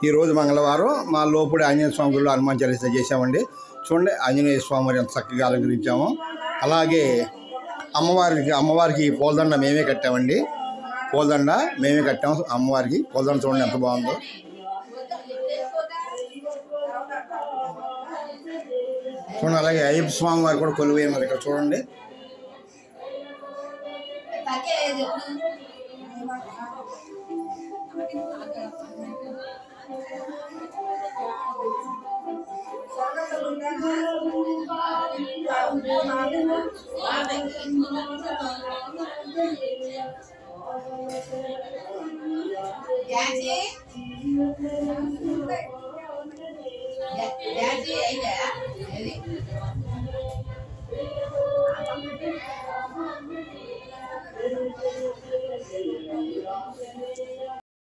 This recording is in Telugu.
ఈరోజు మంగళవారం మా లోపుడి ఆంజనేయ స్వామి గుడిలో హనుమాన్ చాలీసా చేసామండి. చూడండి ఆంజనేయ స్వామి వారి ఎంత చక్కగా అలంకరించాము. అలాగే అమ్మవారికి పూలదండ మేమే కట్టామండి. పూలదండ మేమే కట్టాము అమ్మవారికి. పూలదండ చూడండి ఎంత బాగుందో. చూడండి అలాగే అయ్యప్ప స్వామి వారు కూడా కొలువైనారు ఇక్కడ చూడండి.